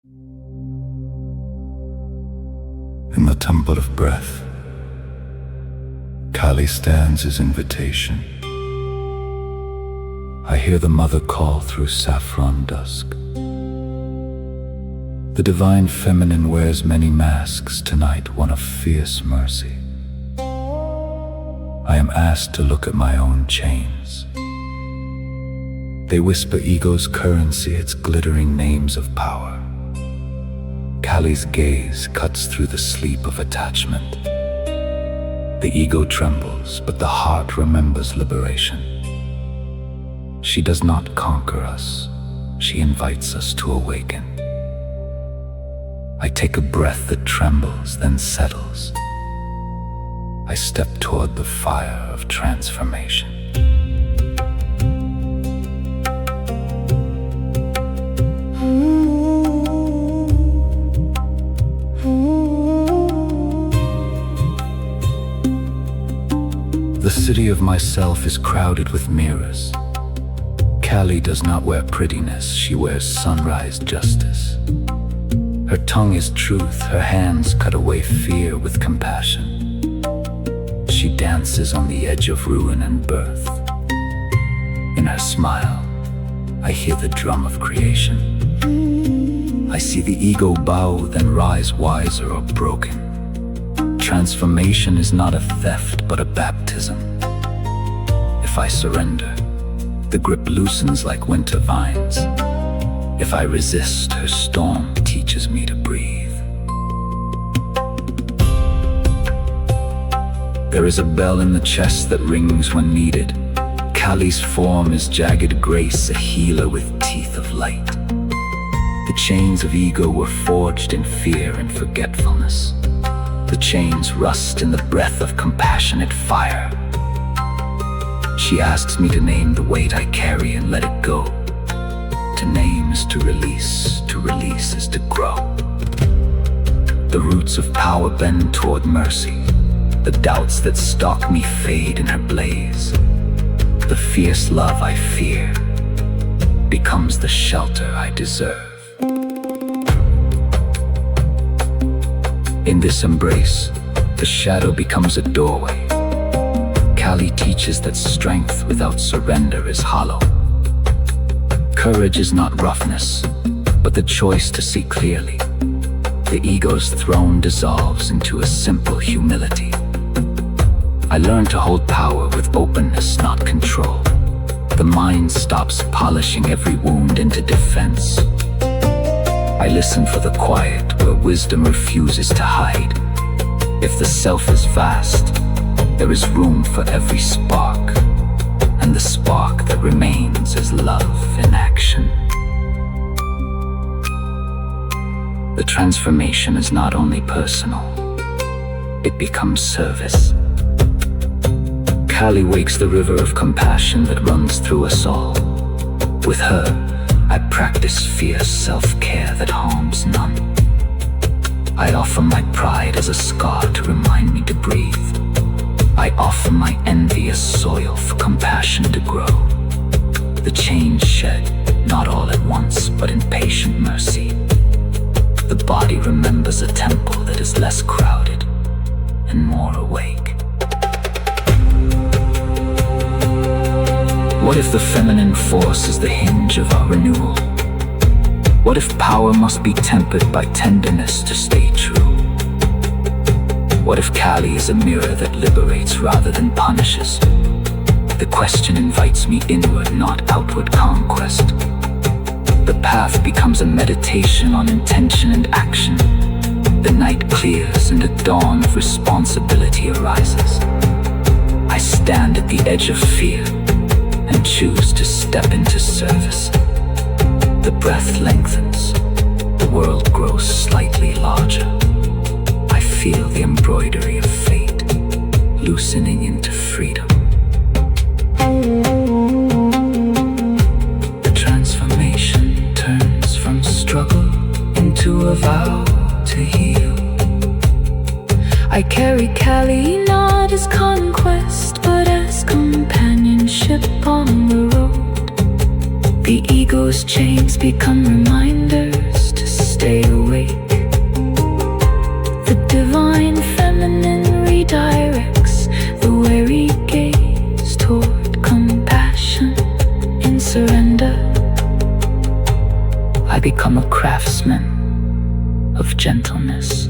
In the temple of breath, Kali stands his invitation. I hear the mother call through saffron dusk. The divine feminine wears many masks, tonight one of fierce mercy. I am asked to look at my own chains. They whisper ego's currency, its glittering names of power. Kali's gaze cuts through the sleep of attachment. The ego trembles, but the heart remembers liberation. She does not conquer us, she invites us to awaken. I take a breath that trembles, then settles. I step toward the fire of transformation. The city of myself is crowded with mirrors. Kali does not wear prettiness, she wears sunrise justice. Her tongue is truth, her hands cut away fear with compassion. She dances on the edge of ruin and birth. In her smile, I hear the drum of creation. I see the ego bow, then rise wiser or broken. Transformation is not a theft, but a baptism. If I surrender, the grip loosens like winter vines. If I resist, her storm teaches me to breathe. There is a bell in the chest that rings when needed. Kali's form is jagged grace, a healer with teeth of light. The chains of ego were forged in fear and forgetfulness. The chains rust in the breath of compassionate fire. She asks me to name the weight I carry and let it go. To name is to release is to grow. The roots of power bend toward mercy. The doubts that stalk me fade in her blaze. The fierce love I fear becomes the shelter I deserve. In this embrace, the shadow becomes a doorway. Kali teaches that strength without surrender is hollow. Courage is not roughness, but the choice to see clearly. The ego's throne dissolves into a simple humility. I learn to hold power with openness, not control. The mind stops polishing every wound into defense. I listen for the quiet where wisdom refuses to hide. If the self is vast, there is room for every spark, and the spark that remains is love in action. The transformation is not only personal, it becomes service. Kali wakes the river of compassion that runs through us all. With her, I practice fierce self-care that harms none. I offer my pride as a scar to remind me to breathe. I offer my envy as soil for compassion to grow. The chains shed, not all at once, but in patient mercy. The body remembers a temple that is less crowded and more awake. What if the feminine force is the hinge of our renewal? What if power must be tempered by tenderness to stay true? What if Kali is a mirror that liberates rather than punishes? The question invites me inward, not outward conquest. The path becomes a meditation on intention and action. The night clears and a dawn of responsibility arises. I stand at the edge of fear and choose to step into service. The breath lengthens, the world grows slightly larger. I feel the embroidery of fate loosening into freedom. The transformation turns from struggle into a vow to heal. I carry Kali not as conquest, but as companionship on the road. The ego's chains become reminders to stay become a craftsman of gentleness.